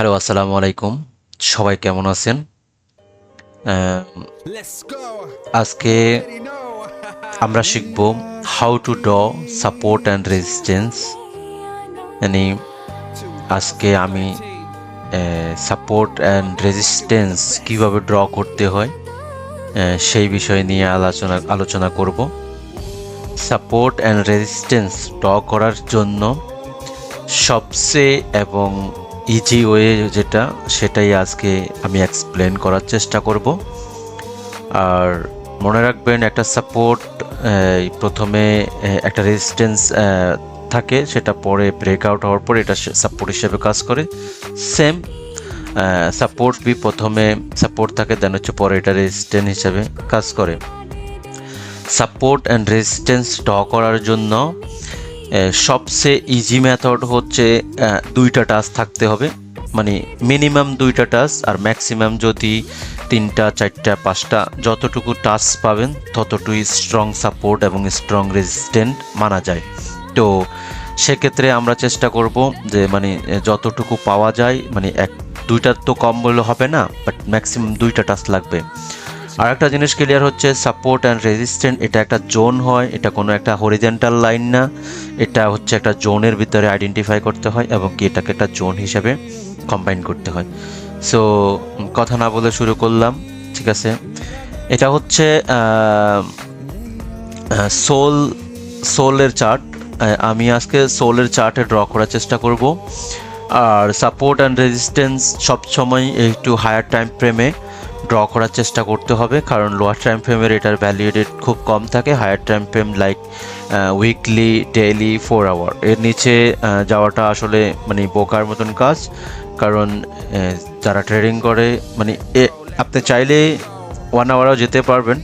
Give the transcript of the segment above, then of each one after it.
Hello, আসসালামু আলাইকুম। সবাই কেমন আছেন? আহ, আজকে আমরা শিখব how to draw support and resistance. মানে আজকে আমি সাপোর্ট অ্যান্ড রেজিস্ট্যান্স কিভাবে ড্র করতে হয় সেই বিষয় নিয়ে আলোচনা করব। সাপোর্ট অ্যান্ড রেজিস্ট্যান্স ড্র করার জন্য সবচেয়ে এবং ইজি ওয়ে যেটা, সেটাই আজকে আমি এক্সপ্লেন করার চেষ্টা করব। আর মনে রাখবেন, একটা সাপোর্ট প্রথমে একটা রেজিস্ট্যান্স থাকে, সেটা পরে ব্রেকআউট হওয়ার পরে এটা সাপোর্ট হিসেবে কাজ করে। সেম সাপোর্ট বি প্রথমে সাপোর্ট থাকে, দেন হচ্ছে পরে এটা রেজিস্ট্যান্স হিসেবে কাজ করে। সাপোর্ট অ্যান্ড রেজিস্ট্যান্স ড্র করার জন্য সবচেয়ে ইজি মেথড হচ্ছে দুইটা টাস্ক থাকতে হবে, মানে মিনিমাম দুইটা টাস্ক, আর ম্যাক্সিমাম যদি তিনটা, চারটা, পাঁচটা, যতটুকু টাস্ক পাবেন ততটুকুই স্ট্রং সাপোর্ট এবং স্ট্রং রেজিস্ট্যান্ট মানা যায়। তো সেক্ষেত্রে আমরা চেষ্টা করব যে মানে যতটুকু পাওয়া যায়, মানে দুইটার তো কম বললে হবে না, বাট ম্যাক্সিমাম দুইটা টাস্ক লাগবে। আর একটা জিনিস ক্লিয়ার হচ্ছে, সাপোর্ট অ্যান্ড রেজিস্ট্যান্ট এটা একটা জোন হয়, এটা কোনো একটা হরিজেন্টাল লাইন না, এটা হচ্ছে একটা জোনের ভিতরে আইডেন্টিফাই করতে হয় এবং কি এটাকে একটা জোন হিসেবে কম্বাইন করতে হয়। সো কথা না বলে শুরু করলাম, ঠিক আছে? এটা হচ্ছে সোলের চার্ট। আমি আজকে সোলের চার্টে ড্র করার চেষ্টা করব। আর সাপোর্ট অ্যান্ড রেজিস্ট্যান্স সবসময় একটু হায়ার টাইম ফ্রেমে ড্র করার চেষ্টা করতে হবে, কারণ লোয়ার টাইম ফ্রেমের এটার ভ্যালিউ রেট খুব কম থাকে। Higher time frame like weekly, daily, 4 hour, এর নিচে যাওয়াটা আসলে মানে বোকার মতন কাজ। কারণ যারা ট্রেডিং করে, মানে আপনি চাইলে 1 আওয়ারও যেতে পারবেন,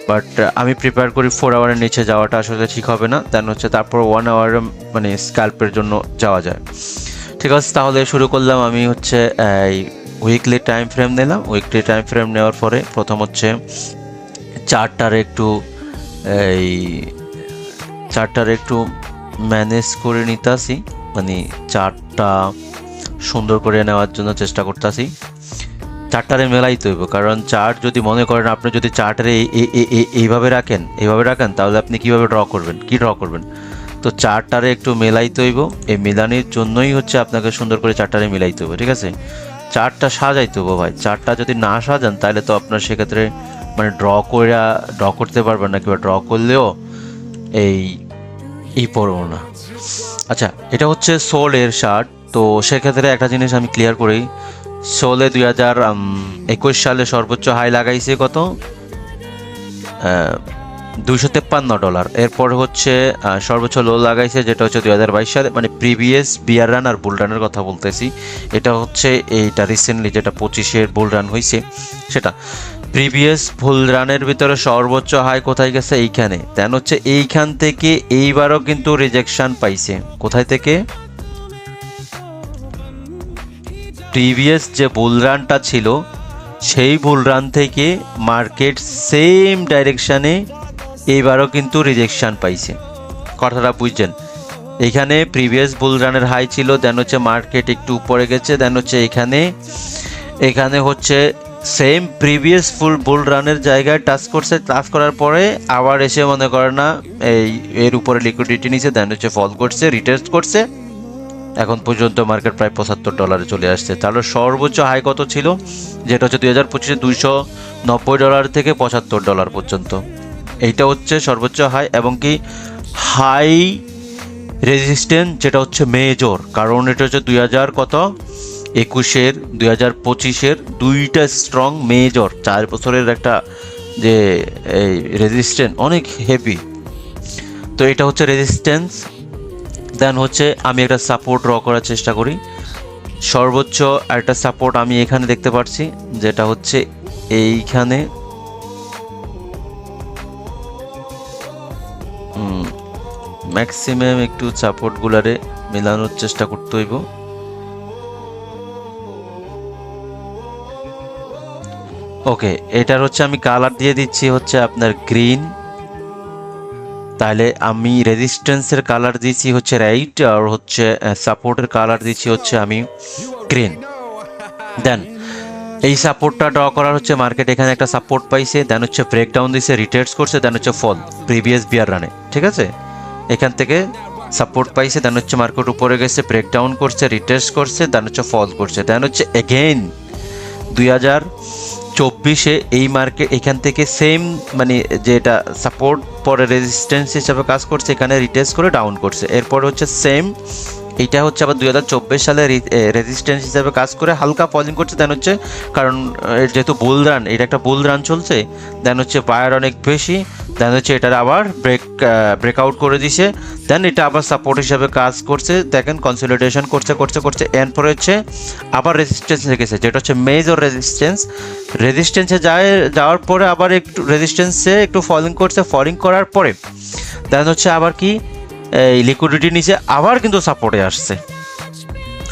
বাট আমি প্রিপেয়ার করি 4 আওয়ারের নিচে যাওয়াটা আসলে ঠিক হবে না। দেন হচ্ছে তারপর 1 আওয়ার মানে স্ক্যাল্পের জন্য যাওয়া যায়। ঠিক আছে, তাহলে শুরু করলাম। আমি হচ্ছে উইকলি টাইম ফ্রেম নিলাম। উইকলি টাইম ফ্রেম নেওয়ার পরে প্রথম হচ্ছে এই চার্টটার একটু ম্যানেজ করে নিতেছি, মানে চার্টটা সুন্দর করে নেওয়ার জন্য চেষ্টা করতেছি। চার্টটারে মেলাইতে হইব, কারণ চার্ট যদি মনে করেন আপনি যদি চার্টারে এইভাবে রাখেন তাহলে আপনি কিভাবে ড্র করবেন? তো চার্টটারে একটু মেলাইতে হইব। এই মেলানির জন্যই হচ্ছে আপনাকে সুন্দর করে চার্টটারে মিলাইতে হবে, ঠিক আছে? চার্টটা সাজাইতে হবো ভাই। চার্টটা যদি না সাজান তাহলে তো আপনার সেক্ষেত্রে মানে ড্র করতে পারবেন না, কিংবা ড্র করলেও পড়বো না। আচ্ছা, এটা হচ্ছে সোলের শার্ট। তো সেক্ষেত্রে একটা জিনিস আমি ক্লিয়ার করি, সোলে 2021 সালে সর্বোচ্চ হাই লাগাইছে কত? $253। এরপর হচ্ছে সর্বোচ্চ লো লাগাইছে, যেটা হচ্ছে 2022 সালে, মানে প্রিভিয়াস বিয়ার রান আর বুল রানের কথা বলতেছি। এটা হচ্ছে এইটা রিসেন্টলি যেটা 25-এর বুল রান হয়েছে সেটা। প্রিভিয়াস বুল রানের ভিতরে সর্বোচ্চ হাই কোথায় গেছে? এইখানে। দেন হচ্ছে এইখান থেকে এইবারও কিন্তু রিজেকশন পাইছে। কোথায় থেকে? প্রিভিয়াস যে বুল রানটা ছিল সেই বুল রান থেকে মার্কেট সেম ডাইরেকশানে এইবারও কিন্তু রিজেকশন পাইছে। কথাটা বুঝছেন? এখানে প্রিভিয়াস বুল রানের হাই ছিল, দেন হচ্ছে মার্কেট একটু উপরে গেছে, দেন হচ্ছে এখানে হচ্ছে সেম প্রিভিয়াস বুল রানের জায়গায় টাচ করার পরে আবার এসে মনে করে না এর উপরে লিকুইডিটি নিচে, দেন হচ্ছে ফল করছে, রিটেস্ট করছে। এখন পর্যন্ত মার্কেট প্রায় $75 চলে আসছে। তাহলে সর্বোচ্চ হাই কত ছিল? যেটা হচ্ছে 2025-এ $290 থেকে $75 পর্যন্ত। এইটা হচ্ছে সর্বোচ্চ হাই, এবং কি হাই রেজিস্ট্যান্স যেটা হচ্ছে মেজর, কারণ এটা হচ্ছে 2021-এর 2025-এর দুইটা স্ট্রং মেজর 4 বছরের একটা যে এই রেজিস্ট্যান্স অনেক হেভি। তো এটা হচ্ছে রেজিস্ট্যান্স। দেন হচ্ছে আমি একটা সাপোর্ট ড্র করার চেষ্টা করি। সর্বোচ্চ একটা সাপোর্ট আমি এখানে দেখতে পাচ্ছি, যেটা হচ্ছে এইখানে। ম্যাক্সিমাম একটু সাপোর্টগুলারে মেলানোর চেষ্টা করতে হইব। ওকে, এটার হচ্ছে আমি কালার দিয়ে দিচ্ছি হচ্ছে আপনার গ্রিন। তাহলে আমি রেজিস্ট্যান্সের কালার দিয়েছি হচ্ছে রাইট, আর হচ্ছে সাপোর্টের কালার দিচ্ছি হচ্ছে আমি গ্রিন। দেন এই সাপোর্টটা ড্র করার হচ্ছে মার্কেট এখানে একটা সাপোর্ট পাইছে, দেন হচ্ছে ব্রেকডাউন দিছে, রিটেস্ট করছে, দেন হচ্ছে ফল প্রিভিয়াস বিয়ার রানে, ঠিক আছে। এখান থেকে সাপোর্ট পাইছে, দেন হচ্ছে মার্কেট উপরে গেছে, ব্রেকডাউন করছে, রিটেস্ট করছে, দেন হচ্ছে ফল করছে, দেন হচ্ছে এগেইন 2024-এ এই মার্কেট এখান থেকে সেম মানে যেটা সাপোর্ট পরে রেজিস্ট্যান্স হিসাবে কাজ করছে, এখানে রিটেস্ট করে ডাউন করছে। এরপর হচ্ছে সেম এইটা হচ্ছে আবার 2024 সালে রেজিস্ট্যান্স হিসাবে কাজ করে হালকা ফলিং করছে, দেন হচ্ছে কারণ যেহেতু বুল রান, এটা একটা বুল রান চলছে, দেন হচ্ছে বায়ার অনেক বেশি, দেন হচ্ছে এটার আবার ব্রেকআউট করে দিছে, দেন এটা আবার সাপোর্ট হিসাবে কাজ করছে, দেখেন কনসলিডেশন করছে করছে করছে, এরপরে হচ্ছে আবার রেজিস্ট্যান্স লেগেছে, যেটা হচ্ছে মেজর রেজিস্ট্যান্সে যাওয়ার পরে আবার একটু রেজিস্ট্যান্সে একটু ফলিং করছে, ফলিং করার পরে দেন হচ্ছে আবার কি এই লিকুইডিটি নিচে আবার কিন্তু সাপোর্টে আসছে,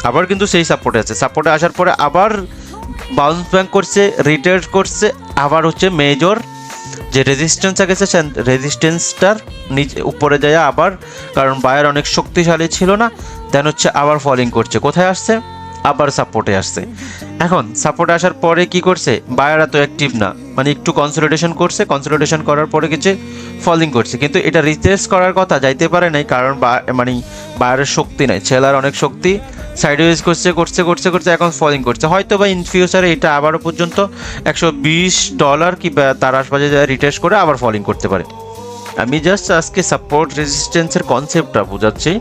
আবার কিন্তু সেই সাপোর্টে আছে, সাপোর্টে আসার পরে আবার বাউন্স ব্যাক করছে, রিটেস্ট করছে, আবার হচ্ছে মেজর যে রেজিস্ট্যান্স গেছে রেজিস্ট্যান্সটার নিচে উপরে যায় আবার, কারণ বায়ার অনেক শক্তিশালী ছিল না, দেন হচ্ছে আবার ফলিং করছে, কোথায় আসছে আবার সাপোর্টে আসছে। এখন সাপোর্টে আসার পরে কি করছে, বায়ার এত অ্যাক্টিভ না, মানে একটু কনসলিডেশন করছে, কনসলিডেশন করার পরে কিছু ফলিং করছে, কিন্তু এটা রিটেস্ট করার কথা যাইতে পারে নাই, কারণ মানে বায়ারের শক্তি নাই, সেলার অনেক শক্তি, সাইডওয়েজ করছে করছে করছে করছে, এখন ফলিং করছে, হয়তো বা ইন ফিউচারে এটা আবারও পর্যন্ত $120 কি তার আশপাশে রিটেস্ট করে আবার ফলিং করতে পারে। আমি জাস্ট আজকে সাপোর্ট রেজিস্ট্যান্সের কনসেপ্টটা বোঝাচ্ছি,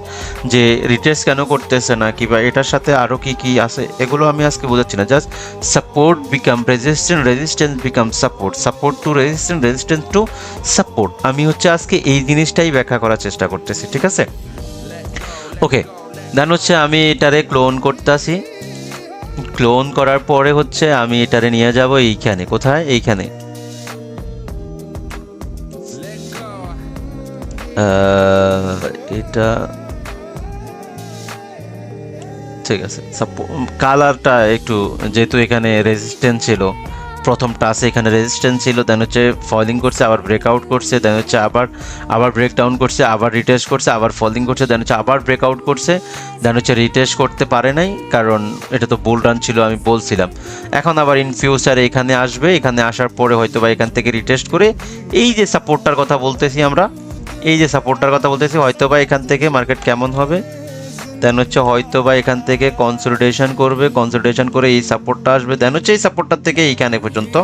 যে রিটেস্ট কেন করতেছে না, কিংবা এটার সাথে আরও কি কি আছে, এগুলো আমি আজকে বোঝাচ্ছি না, just support become resistance, resistance become support, support to resistance, resistance to support. আমি হচ্ছে আজকে এই জিনিসটাই ব্যাখ্যা করার চেষ্টা করতেছি, ঠিক আছে। ওকে, দেন হচ্ছে আমি এটারে ক্লোন করতেছি, ক্লোন করার পরে হচ্ছে আমি এটারে নিয়ে যাব এইখানে, কোথায় এইখানে, এটা ঠিক আছে। কালারটা একটু, যেহেতু এখানে রেজিস্ট্যান্স ছিল, প্রথম টাসে এখানে রেজিস্ট্যান্স ছিল, দেন হচ্ছে ফলিং করছে, আবার ব্রেকআউট করছে, দেন হচ্ছে আবার ব্রেকডাউন করছে, আবার রিটেস্ট করছে, আবার ফলিং করছে, দেন হচ্ছে আবার ব্রেকআউট করছে, দেন হচ্ছে রিটেস্ট করতে পারে নাই, কারণ এটা তো বুল রান ছিল আমি বলছিলাম। এখন আবার ইন ফিউচারে এখানে আসবে, এখানে আসার পরে হয়তো বা এখান থেকে রিটেস্ট করে এই যে সাপোর্টটার কথা বলতেছি আমরা, এই যে সাপোর্টটার কথা বলতেছি, হয়তো বা এখান থেকে মার্কেট কেমন হবে, দেন হচ্ছে হয়তো বা এখান থেকে কনসলিডেশন করবে, কনসলিডেশন করে এই সাপোর্টটা আসবে, দেন হচ্ছে এই সাপোর্টটার থেকে এইখানে পর্যন্ত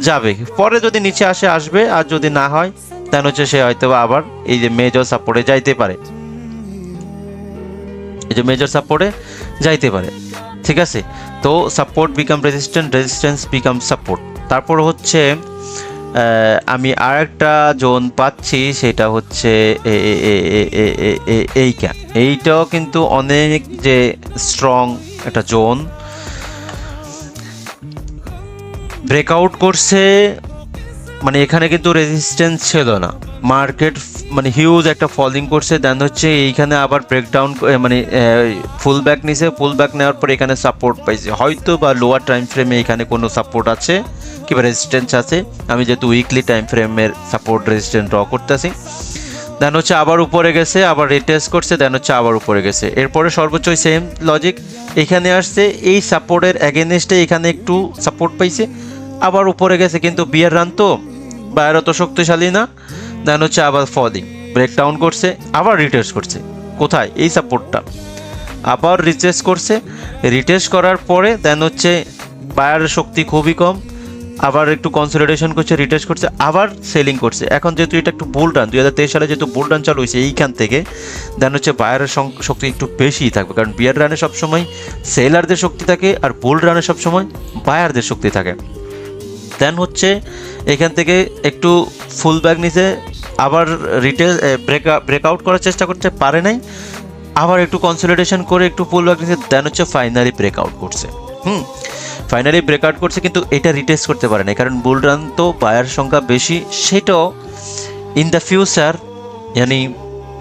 যাবে, পরে যদি নিচে আসবে, আর যদি না হয় দেন হচ্ছে সে হয়তো বা আবার এই যে মেজর সাপোর্টে যাইতে পারে, এই যে মেজর সাপোর্টে যাইতে পারে, ঠিক আছে। তো support become resistance, resistance become support. তারপর হচ্ছে আমি আর একটা জোন পাচ্ছি, সেটা হচ্ছে এইটাও কিন্তু অনেক যে স্ট্রং একটা জোন, ব্রেকআউট করছে, মানে এখানে কিন্তু রেজিস্ট্যান্স ছিল না, মার্কেট মানে হিউজ একটা ফলিং করছে, দেন হচ্ছে এইখানে আবার ব্রেকডাউন মানে ফুল ব্যাক নিছে, ফুল ব্যাক নেওয়ার পর এখানে সাপোর্ট পাইছে, হয়তো বা লোয়ার টাইম ফ্রেমে এখানে কোনো সাপোর্ট আছে কিংবা রেজিস্ট্যান্স আছে, আমি যেহেতু উইকলি টাইম ফ্রেমের সাপোর্ট রেজিস্ট্যান্স ড্র করতেছি, দেন হচ্ছে আবার উপরে গেছে, আবার রিটেস্ট করছে, দেন হচ্ছে আবার উপরে গেছে, এরপরে সর্বোচ্চ সেম লজিক এখানে আসছে, এই সাপোর্টের অ্যাগেনস্টে এখানে একটু সাপোর্ট পাইছে, আবার উপরে গেছে, কিন্তু বিয়ার রান তো বায়ার অত শক্তিশালী না, দেন হচ্ছে আবার ফলিং, ব্রেকডাউন করছে, আবার রিটেস্ট করছে, কোথায় এই সাপোর্টটা, আবার রিটেস্ট করছে, রিটেস্ট করার পরে দেন হচ্ছে বায়ারের শক্তি খুবই কম, আবার একটু কনসলিডেশন করছে, রিটেস্ট করছে, আবার সেলিং করছে। এখন যেহেতু এটা একটু বুল রান, 2023 সালে যেহেতু বুল রান চালু হয়েছে এইখান থেকে, দেন হচ্ছে বায়ারের শক্তি একটু বেশিই থাকবে, কারণ বিয়ার রানে সবসময় সেলারদের শক্তি থাকে, আর বুল রানে সবসময় বায়ারদের শক্তি থাকে। দেন হচ্ছে এখান থেকে একটু ফুল ব্যাক নিচে, আবার ব্রেকআউট করার চেষ্টা করছে, পারে নাই, আবার একটু কনসলিডেশন করে একটু ফুল ব্যাক নিচে, দেন হচ্ছে ফাইনালি ব্রেকআউট করছে, ফাইনালি ব্রেকআউট করছে, কিন্তু এটা রিটেস্ট করতে পারে না, কারণ বুল রান তো বায়ার সংখ্যা বেশি, সেটাও ইন দ্য ফিউচার মানে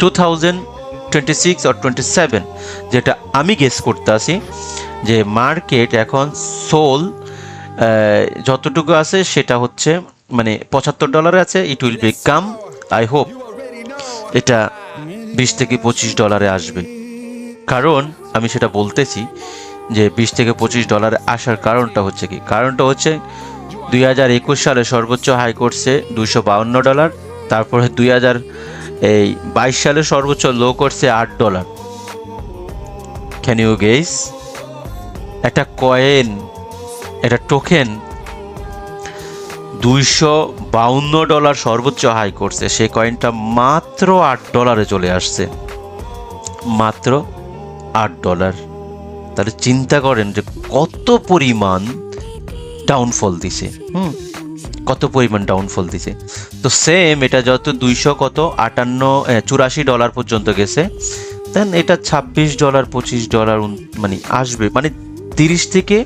2026 or 27, যেটা আমি গেস করতে আসি, যে মার্কেট এখন সোল যতটুকু আছে সেটা হচ্ছে মানে $75 আছে, it will become, I hope এটা $20 থেকে $25 আসবে, কারণ আমি সেটা বলতেছি যে 20 থেকে $25 আসার কারণটা হচ্ছে কি? কারণটা হচ্ছে 2021 সালে সর্বোচ্চ হাই করছে $252, তারপরে 2022 সালে সর্বোচ্চ লো করছে $8। Can you guess? একটা কয়েন, একটা টোকেন $252 সর্বোচ্চ হাই করছে, সেই কয়েনটা মাত্র $8 চলে আসছে, মাত্র $8। তাহলে চিন্তা করেন যে কত পরিমাণ ডাউনফল দিছে, কত পরিমাণ ডাউনফল দিছে। তো সেম এটা যত 200 পর্যন্ত গেছে, দেন এটা $26 $25 মানে আসবে, মানে 30 থেকে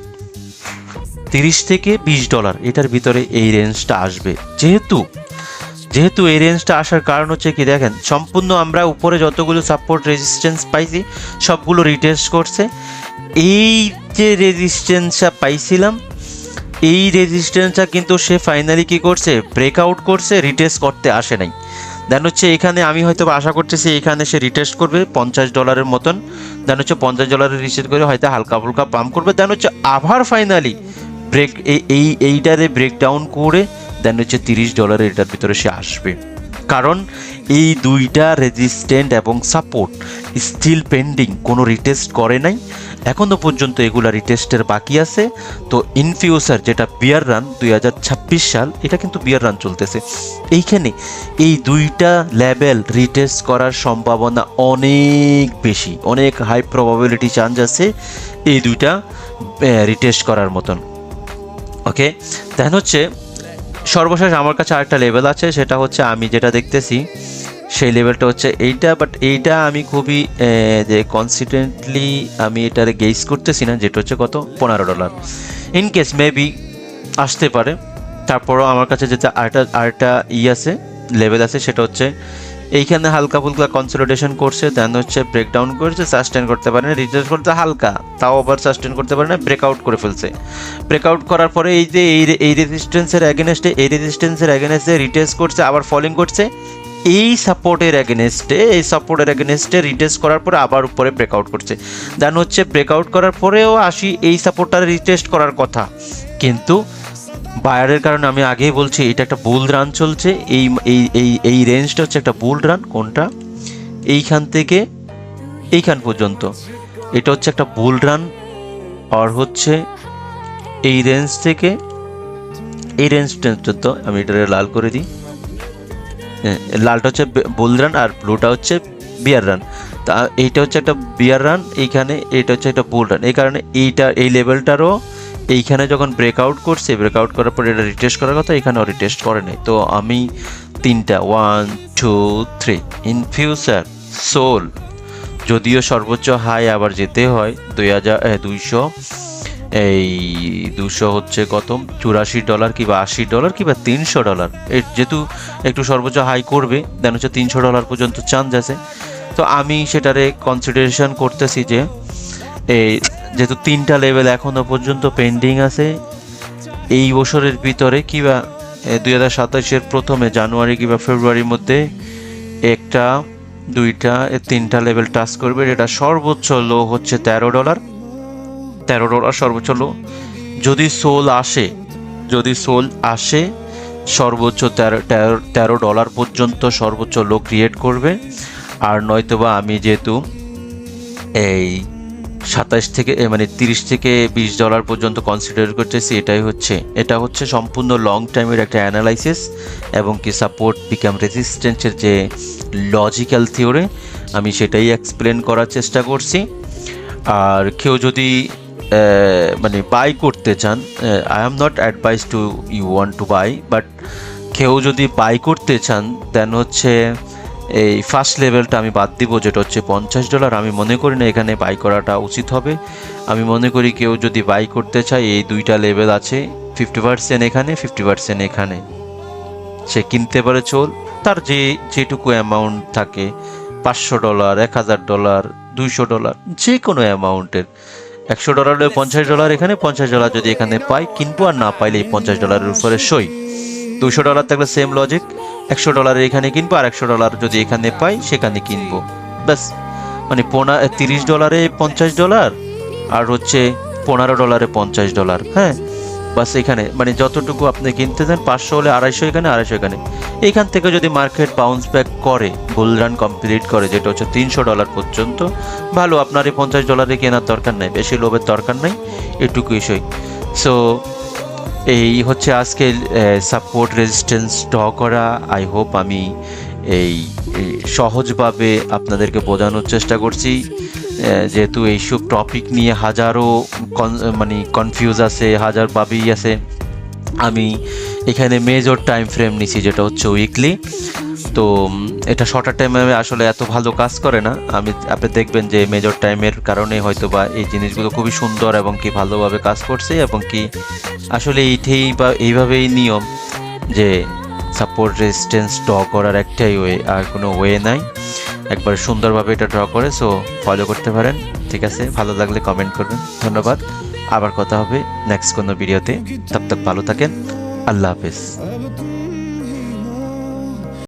$20 এটার ভিতরে এই রেঞ্জটা আসবে। যেহেতু এই রেঞ্জটা আসার কারণ হচ্ছে কি, দেখেন সম্পূর্ণ আমরা উপরে যতগুলো সাপোর্ট রেজিস্ট্যান্স পাইছি সবগুলো রিটেস্ট করছে। এই যে রেজিস্ট্যান্সটা পাইছিলাম, এই রেজিস্ট্যান্সটা কিন্তু সে ফাইনালি কি করছে, ব্রেকআউট করছে, রিটেস্ট করতে আসে নাই। দেন হচ্ছে এখানে আমি হয়তো আশা করতেছি এখানে সে রিটেস্ট করবে $50 মতন, দেন হচ্ছে $50 রিটেস্ট করে হয়তো হালকা ফুলকা পাম্প করবে, দেন হচ্ছে আবার ফাইনালি এইটারে ব্রেকডাউন করে দেন হচ্ছে $30 এটার ভিতরে সে আসবে। কারণ এই দুইটা রেজিস্ট্যান্ট এবং সাপোর্ট স্টিল পেন্ডিং, কোনো রিটেস্ট করে নাই এখনো পর্যন্ত, এগুলা রিটেস্টের বাকি আছে। তো ইন ফিউচার যেটা বিয়ার রান 2026 সাল, এটা কিন্তু বিয়ার রান চলতেছে, এইখানে এই দুইটা লেভেল রিটেস্ট করার সম্ভাবনা অনেক বেশি, অনেক হাই প্রবাবিলিটি চান্স আছে এই দুইটা রিটেস্ট করার মতন। ওকে, দেন হচ্ছে সর্বশেষ আমার কাছে আরেকটা লেভেল আছে, সেটা হচ্ছে আমি যেটা দেখতেছি সেই লেভেলটা হচ্ছে এইটা, বাট এইটা আমি খুবই যে কনসিডেন্টলি আমি এটার গেস করতেছি না, যেটা হচ্ছে কত $15। ইন কেস মেবি আসতে পারে। তারপরও আমার কাছে যেটা আরেকটা আছে, লেভেল আছে, সেটা হচ্ছে এইখানে হালকা ফুলকা কনসলিডেশন করছে, দেন হচ্ছে ব্রেকডাউন করছে, সাস্টেন করতে পারে না, রিটেস্ট করতে হালকা, তাও আবার সাস্টেন করতে পারে না, ব্রেকআউট করে ফেলছে। ব্রেকআউট করার পরে এই যে এই রেজিস্ট্যান্সের অ্যাগেনস্টে রিটেস্ট করছে, আবার ফলিং করছে, এই সাপোর্টের অ্যাগেনস্টে রিটেস্ট করার পরে আবার উপরে ব্রেকআউট করছে। দেন হচ্ছে ব্রেকআউট করার পরেও এই সাপোর্টটা রিটেস্ট করার কথা, কিন্তু বায়ারের কারণে আমি আগেই বলছি এটা একটা বুল রান চলছে। এই রেঞ্জটা হচ্ছে একটা বুল রান, কোনটা এইখান থেকে এইখান পর্যন্ত এটা হচ্ছে একটা বুল রান, আর হচ্ছে এই রেঞ্জ থেকে এই রেঞ্জ পর্যন্ত, আমি এটা লাল করে দিই, লালটা হচ্ছে বুল রান আর ব্লুটা হচ্ছে বিয়ার রান। তা এইটা হচ্ছে একটা বিয়ার রান, এইখানে এটা হচ্ছে একটা বুল রান, এই কারণে এই লেভেলটারও এইখানে যখন ব্রেকআউট করার পর এটা রিটেস্ট করার কথা, এখানেও রিটেস্ট করে নাই। তো আমি 3টা 1 2 3 ইন ফিউচার সোল, যদিও সর্বোচ্চ হাই আবার যেতে হয় 200 হচ্ছে কত $84 কিংবা $80 কিংবা $300, যেহেতু একটু সর্বোচ্চ হাই করবে, দেন হচ্ছে $300 পর্যন্ত চান্স আছে। তো আমি সেটারে কনসিডারেশন করতেছি যে এই যেহেতু 3টা লেভেল এখনো পর্যন্ত পেন্ডিং আছে, এই বছরের ভিতরে কিংবা 2027-এর প্রথমে জানুয়ারি কিংবা ফেব্রুয়ারির মধ্যে 1টা 2টা 3টা লেভেল টাচ করবে। এটা সর্বোচ্চ লো হচ্ছে $13 সর্বোচ্চ লো। যদি সোল আসে সর্বোচ্চ $13 পর্যন্ত সর্বোচ্চ লো ক্রিয়েট করবে। আর নয়তোবা আমি যেহেতু এই 27 থেকে মানে $30 থেকে $20 পর্যন্ত কনসিডার করতেছি, এটা হচ্ছে সম্পূর্ণ লং টাইমের একটা অ্যানালাইসিস এবং কি সাপোর্ট বিকাম রেজিস্ট্যান্সের যে লজিক্যাল থিওরি, আমি সেটাই এক্সপ্লেন করার চেষ্টা করছি। আর কেউ যদি মানে বাই করতে চান, I am not advice to you want to buy, but কেউ যদি বাই করতে চান দেন হচ্ছে এই ফার্স্ট লেভেলটা আমি বাদ দিব, যেটা হচ্ছে $50। আমি মনে করি না এখানে বাই করাটা উচিত হবে। আমি মনে করি কেউ যদি বাই করতে চায়, এই 2টা লেভেল আছে, 50% এখানে 50% এখানে, সে কিনতে পারে চোল, তার যেটুকু অ্যামাউন্ট থাকে, $500 $1000 $200 যে কোনো অ্যামাউন্টের, $100 $50 এখানে, $50 যদি এখানে পাই কিনবো, আর না পাইলে এই $50 উপরে সই। $200 থাকলে সেম লজিক, $100 এখানে কিনবো, আর $100 যদি এখানে পাই সেখানে কিনবো, ব্যাস। মানে $30 $50 আর হচ্ছে $15 $50, হ্যাঁ, বাস এখানে মানে যতটুকু আপনি কিনতে দেন 500 হলে 250 এখানে, 250 এখানে। এইখান থেকে যদি মার্কেট বাউন্স ব্যাক করে, বুল রান কমপ্লিট করে, যেটা হচ্ছে $300 পর্যন্ত, ভালো, আপনার এই $50 কেনার দরকার নেই, বেশি লোভের দরকার নেই, এটুকুই সই। সো এই হচ্ছে আজকে সাপোর্ট রেজিস্ট্যান্স ড্র করা। আই হোপ আমি এই সহজভাবে আপনাদেরকে বোঝানোর চেষ্টা করছি, যেহেতু এইসব টপিক নিয়ে হাজারো মানে কনফিউজ আছে, হাজারভাবেই আছে। আমি এখানে মেজর টাইম ফ্রেম নিছি, যেটা হচ্ছে উইকলি। তো এটা শর্টার টাইমে আসলে এত ভালো কাজ করে না। আপনি দেখবেন যে মেজর টাইমের কারণে হয়তো বা এই জিনিসগুলো খুবই সুন্দর এবং কি ভালোভাবে কাজ করছে, এবং কি আসলে এইভাবেই নিয়ম যে সাপোর্ট রেজিস্ট্যান্স ড্র করার একটাই ওয়ে, আর কোনো ওয়ে নাই। একবার সুন্দরভাবে এটা ড্র করে, সো ফলো করতে পারেন। ঠিক আছে, ভালো লাগলে কমেন্ট করবেন। ধন্যবাদ, আবার কথা হবে নেক্সট কোনো ভিডিওতে। তব তক ভালো থাকেন, আল্লাহ হাফেজ।